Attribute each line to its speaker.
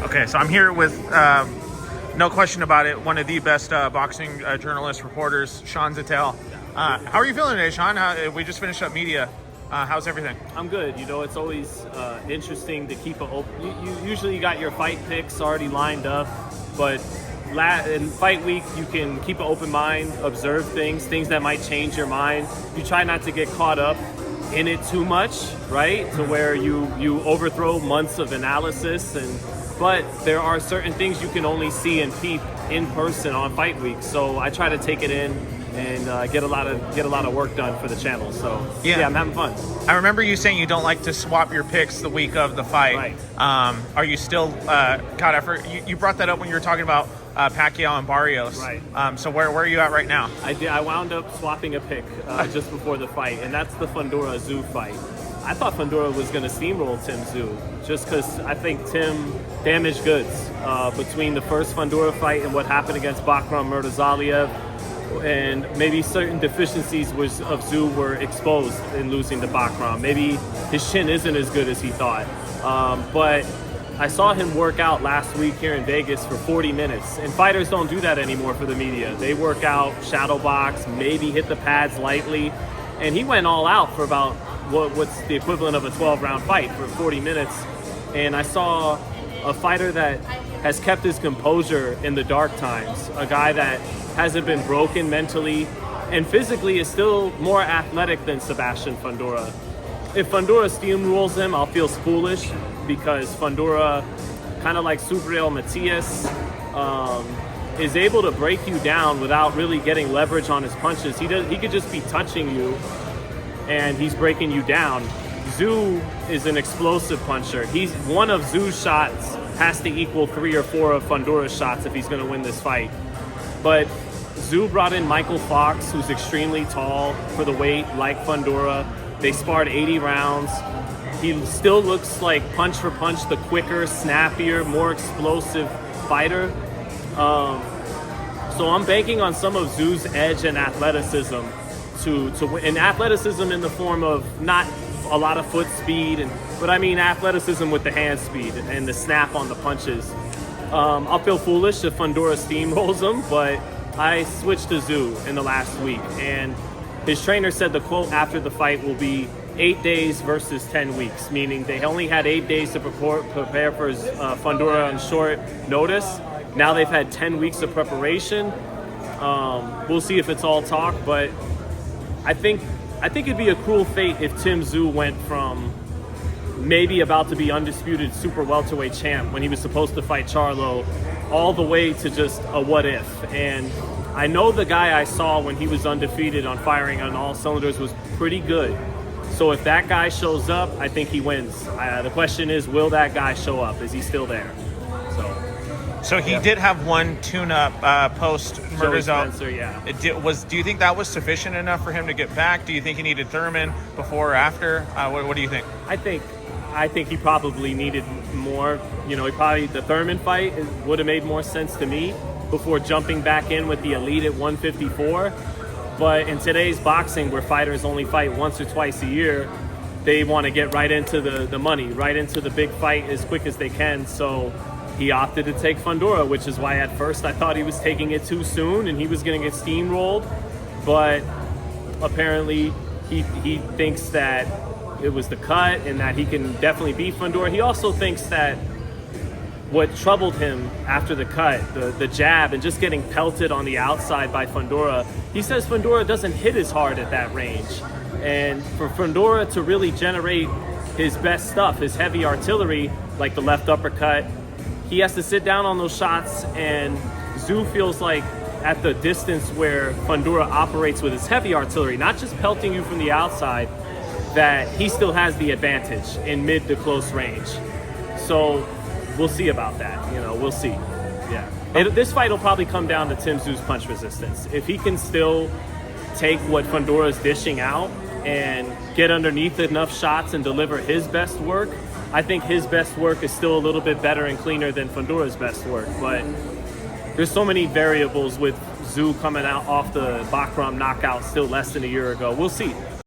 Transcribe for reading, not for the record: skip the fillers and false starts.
Speaker 1: Okay, so I'm here with, no question about it, one of the best boxing journalists, reporters, Sean Zittel. How are you feeling today, Sean? We just finished up media. How's everything?
Speaker 2: I'm good. You know, it's always interesting to keep it open. You usually got your fight picks already lined up, but in fight week, you can keep an open mind, observe things that might change your mind. You try not to get caught up in it too much, right? To where you overthrow months of analysis, but there are certain things you can only see and peep in person on fight week. So I try to take it in and get a lot of work done for the channel. So yeah, I'm having fun.
Speaker 1: I remember you saying you don't like to swap your picks the week of the fight.
Speaker 2: Right.
Speaker 1: Are you still God? You brought that up when you were talking about Pacquiao and Barrios.
Speaker 2: Right.
Speaker 1: So where are you at right now?
Speaker 2: I wound up swapping a pick just before the fight, and that's the Fundora-Tszyu fight. I thought Fundora was going to steamroll Tim Tszyu, just because I think Tim damaged goods between the first Fundora fight and what happened against Bakram Murtazaliev, and maybe certain deficiencies of Tszyu were exposed in losing to Bakram. Maybe his chin isn't as good as he thought, but I saw him work out last week here in Vegas for 40 minutes, and fighters don't do that anymore for the media. They work out, shadow box, maybe hit the pads lightly, and he went all out for about what's the equivalent of a 12-round fight for 40 minutes. And I saw a fighter that has kept his composure in the dark times, a guy that hasn't been broken mentally and physically is still more athletic than Sebastian Fundora. If Fundora steamrolls him, I'll feel foolish, because Fundora, kind of like Subriel Matias, is able to break you down without really getting leverage on his punches. He could just be touching you and he's breaking you down. Tszyu is an explosive puncher. One of Tszyu's shots has to equal 3 or 4 of Fundora's shots if he's going to win this fight. But Tszyu brought in Michael Fox, who's extremely tall for the weight, like Fundora. They sparred 80 rounds. He still looks like punch for punch the quicker, snappier, more explosive fighter. So I'm banking on some of Tszyu's edge and athleticism to win. And athleticism in the form of not a lot of foot speed, but I mean athleticism with the hand speed and the snap on the punches. I'll feel foolish if Fundora steamrolls him, but I switched to Tszyu in the last week, and his trainer said the quote after the fight will be 8 days versus 10 weeks, meaning they only had 8 days to prepare for Fundora on short notice. Now they've had 10 weeks of preparation. We'll see if it's all talk, but I think it'd be a cruel fate if Tim Tszyu went from maybe about to be undisputed super welterweight champ when he was supposed to fight Charlo, all the way to just a what if. And I know the guy I saw when he was undefeated on firing on all cylinders was pretty good. So if that guy shows up, I think he wins. The question is, will that guy show up? Is he still there?
Speaker 1: So he did have one tune-up post Murtazaliev.
Speaker 2: Yeah.
Speaker 1: Do you think that was sufficient enough for him to get back? Do you think he needed Thurman before or after? What do you think?
Speaker 2: I think he probably needed more. You know, the Thurman fight would have made more sense to me before jumping back in with the elite at 154. But in today's boxing, where fighters only fight once or twice a year, they want to get right into the money, right into the big fight as quick as they can. So he opted to take Fundora, which is why at first I thought he was taking it too soon and he was going to get steamrolled. But apparently he thinks that it was the cut and that he can definitely beat Fundora. He also thinks that what troubled him after the cut, the jab and just getting pelted on the outside by Fundora, he says Fundora doesn't hit as hard at that range. And for Fundora to really generate his best stuff, his heavy artillery, like the left uppercut, he has to sit down on those shots, and Tszyu feels like at the distance where Fundora operates with his heavy artillery, not just pelting you from the outside, that he still has the advantage in mid to close range. So we'll see about that. We'll see. Yeah. This fight will probably come down to Tim Tszyu's punch resistance. If he can still take what Fundora's dishing out and get underneath enough shots and deliver his best work, I think his best work is still a little bit better and cleaner than Fundora's best work. But there's so many variables with Tszyu coming out off the Bakram knockout still less than a year ago. We'll see.